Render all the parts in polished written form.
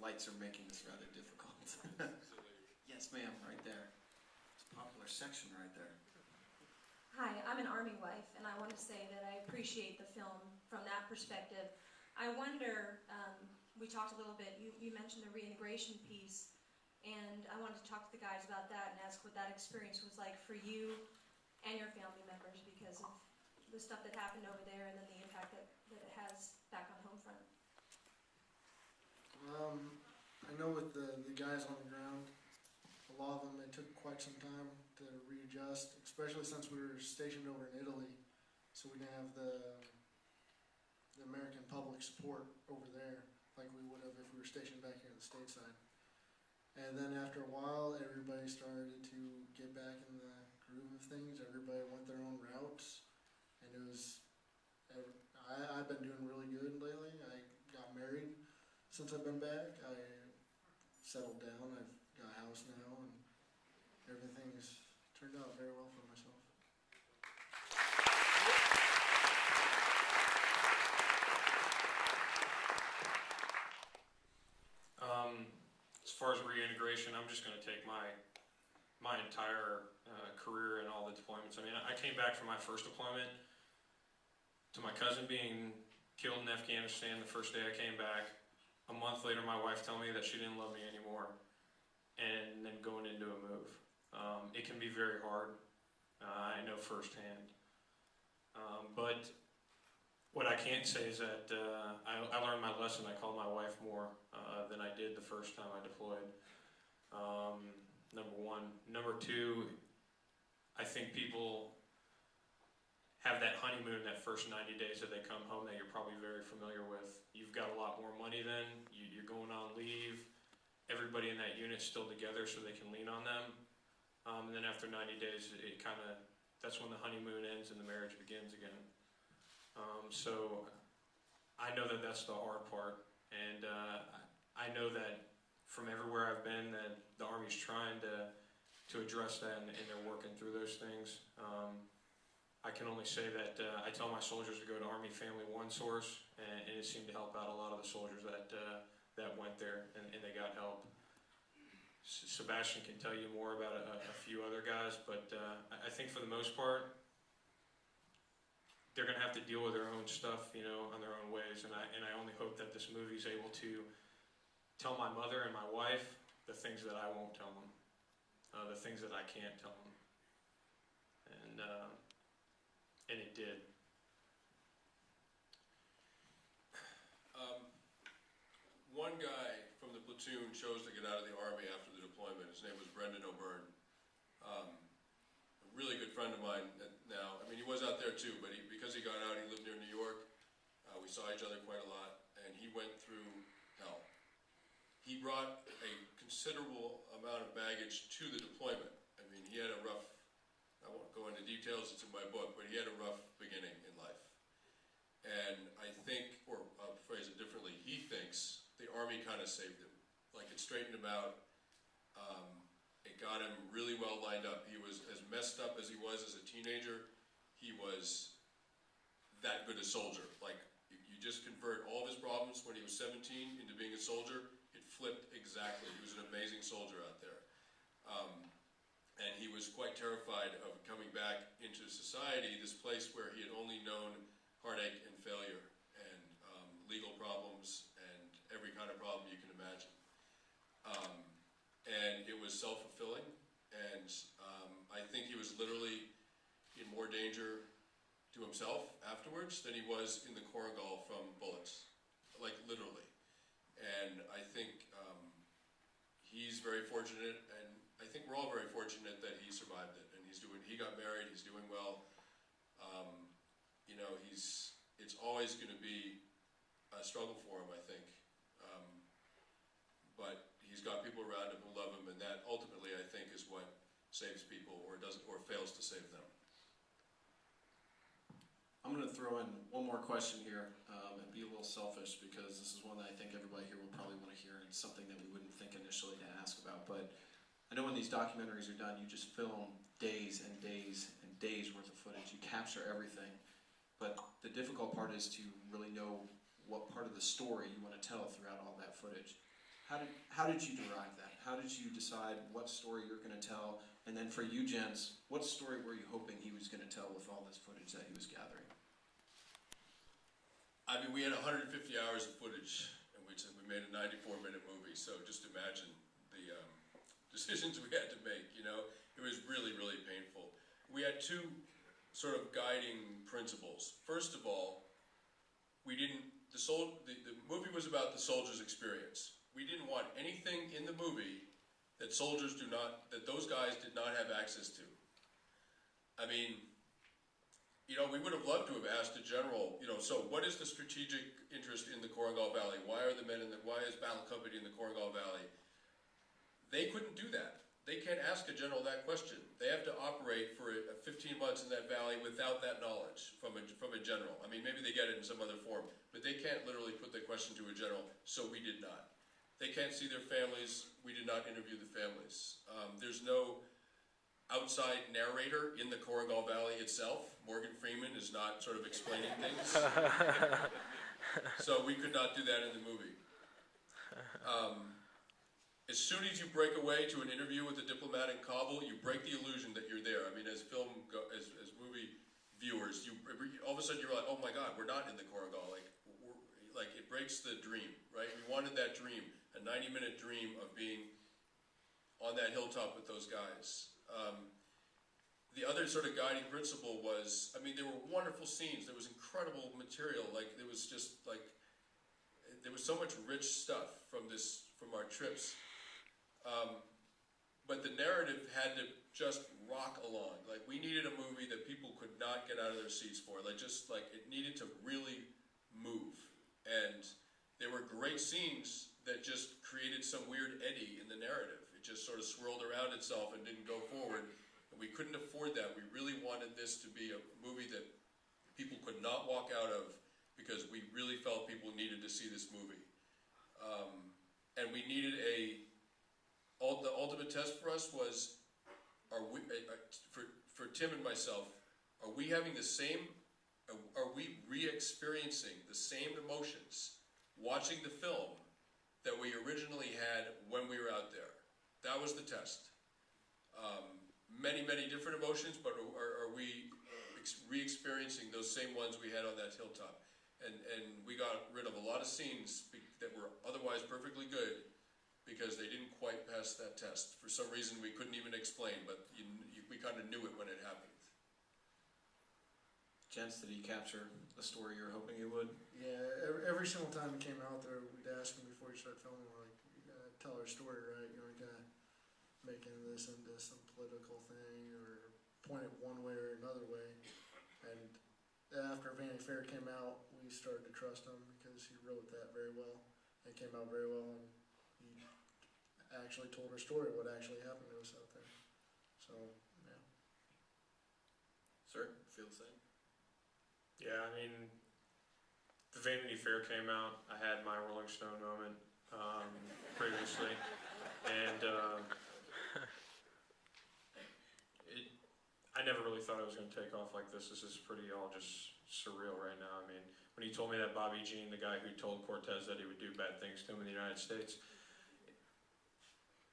lights are making this rather difficult. Yes, ma'am, right there. It's a popular section right there. Hi, I'm an Army wife, and I want to say that I appreciate the film from that perspective. I wonder, we talked a little bit, you mentioned the reintegration piece, and I wanted to talk to the guys about that and ask what that experience was like for you and your family members because of the stuff that happened over there and then the impact that it has back on home front. I know with the guys on the ground, a lot of them, it took quite some time to readjust, especially since we were stationed over in Italy, so we didn't have the American public support over there like we would have if we were stationed back here in the stateside. And then after a while, everybody started to get back in the groove of things. Everybody went their own routes, and it was. I've been doing really good lately. I got married since I've been back. I settled down. I've got a house now, and everything has turned out very well for myself. As far as reintegration, I'm just going to take my entire career and all the deployments. I mean, I came back from my first deployment to my cousin being killed in Afghanistan the first day I came back. A month later, my wife told me that she didn't love me anymore, and then going into a move. It can be very hard. I know firsthand. But what I can't say is that I learned my lesson. I called my wife more than I did the first time I deployed. Number one. Number two, I think people have that honeymoon that first 90 days that they come home that you're probably very familiar with. You've got a lot more money then. You're going on leave. Everybody in that unit's still together so they can lean on them. And then after 90 days, that's when the honeymoon ends and the marriage begins again. So I know that that's the hard part, and I know that from everywhere I've been that the Army's trying to address that, and they're working through those things. I can only say that I tell my soldiers to go to Army Family One Source, and it seemed to help out a lot of the soldiers that went there, and they got help. Sebastian can tell you more about a few other guys, but I think for the most part, they're going to have to deal with their own stuff, on their own ways. And I only hope that this movie is able to tell my mother and my wife the things that I won't tell them, the things that I can't tell them. And it did. One guy from the platoon chose to get out of the Army after the deployment. His name was Brendan O'Byrne. A really good friend of mine now. I mean, he was out there too, but because he got out, he lived near New York. We saw each other quite a lot, and he went through hell. He brought a considerable amount of baggage to the deployment. I mean, he had a rough, I won't go into details, it's in my book, but he had a rough beginning in life. And I think, or I'll phrase it differently, he thinks the Army kind of saved him. Like, it straightened him out. It got him really well lined up. He was as messed up as he was as a teenager. He was that good a soldier. Like, you just convert all of his problems when he was 17 into being a soldier. It flipped exactly. He was an amazing soldier out there. And he was quite terrified of coming back into society, this place where he had only known heartache and failure and legal problems and every kind of problem you can imagine. And it was self-fulfilling, and I think he was literally in more danger to himself afterwards than he was in the Korengal from bullets, like literally. And I think he's very fortunate, and I think we're all very fortunate that he survived it, and he got married, he's doing well. It's always going to be a struggle for him, I think. But he's got people around him who love him, and that ultimately, I think, is what saves people or fails to save them. I'm going to throw in one more question here and be a little selfish because this is one that I think everybody here will probably want to hear, and it's something that we wouldn't think initially to ask about. But I know when these documentaries are done, you just film days and days and days worth of footage. You capture everything. But the difficult part is to really know what part of the story you want to tell throughout all that footage. How did you derive that? How did you decide what story you're going to tell? And then for you, gents, what story were you hoping he was going to tell with all this footage that he was gathering? I mean, we had 150 hours of footage, and we made a 94-minute movie. So just imagine the decisions we had to make. You know, it was really, really painful. We had two sort of guiding principles. First of all, the movie was about the soldier's experience. We didn't want anything in the movie that those guys did not have access to. I mean, you know, we would have loved to have asked the general, you know, so what is the strategic interest in the Korengal Valley? Why is Battle Company in the Korengal Valley? They couldn't do that. They can't ask a general that question. They have to operate for 15 months in that valley without that knowledge from a general. I mean, maybe they get it in some other form, but they can't literally put the question to a general, so we did not. They can't see their families. We did not interview the families. There's no outside narrator in the Korengal Valley itself. Morgan Freeman is not sort of explaining things. So we could not do that in the movie. As soon as you break away to an interview with a diplomat in Kabul, you break the illusion that you're there. I mean, as movie viewers, all of a sudden you're like, oh my God, we're not in the Korengal. Like it breaks the dream, right? We wanted that dream, a 90-minute dream of being on that hilltop with those guys. The other sort of guiding principle was, I mean, there were wonderful scenes. There was incredible material. Like there was so much rich stuff from our trips. But the narrative had to just rock along. Like we needed a movie that people could not get out of their seats for. Like it needed to really move. And there were great scenes that just created some weird eddy in the narrative. It just sort of swirled around itself and didn't go forward. And we couldn't afford that. We really wanted this to be a movie that people could not walk out of because we really felt people needed to see this movie. And we needed the ultimate test for us was, for Tim and myself, are we re-experiencing the same emotions watching the film that we originally had when we were out there? That was the test. Many, many different emotions, but are we re-experiencing those same ones we had on that hilltop? And we got rid of a lot of scenes that were otherwise perfectly good because they didn't quite pass that test. For some reason we couldn't even explain, but we kind of knew it when it happened. Gents, did he capture the story you were hoping he would? Yeah, every single time he came out there, we'd ask him before he started filming, we're like, you gotta tell our story, right? You know, you gotta making this into some political thing or point it one way or another way. And after Vanity Fair came out, we started to trust him because he wrote that very well. It came out very well, and he actually told our story, what actually happened to us out there. So, yeah. Sir, feel the same? Yeah, I mean, the Vanity Fair came out. I had my Rolling Stone moment previously, and I never really thought it was going to take off like this. This is pretty all just surreal right now. I mean, when he told me that Bobby Jean, the guy who told Cortez that he would do bad things to him in the United States,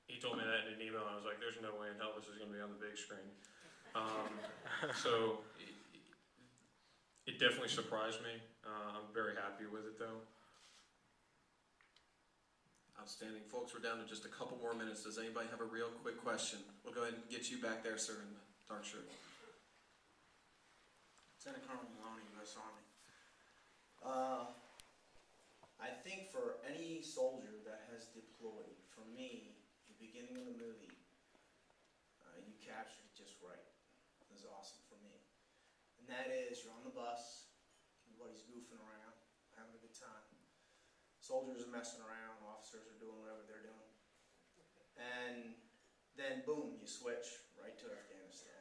he told me that in an email, and I was like, there's no way in hell this is going to be on the big screen. So it definitely surprised me. I'm very happy with it, though. Outstanding. Folks, we're down to just a couple more minutes. Does anybody have a real quick question? We'll go ahead and get you back there, sir, in the dark shirt. Lieutenant Colonel Maloney, U.S. Army. I think for any soldier that has deployed, for me, the beginning of the movie, you captured it just right. It was awesome for me. And that is, you're on the bus, everybody's goofing around, having a good time. Soldiers are messing around, officers are doing whatever they're doing. And then boom, you switch right to Afghanistan.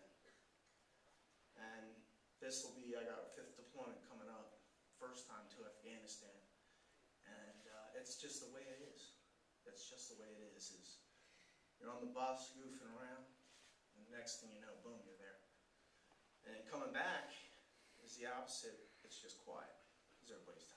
And this will be, I got a 5th deployment coming up, first time to Afghanistan. And it's just the way it is. It's just the way it is you're on the bus goofing around, and the next thing you know, boom, you're there. And coming back is the opposite. It's just quiet, because everybody's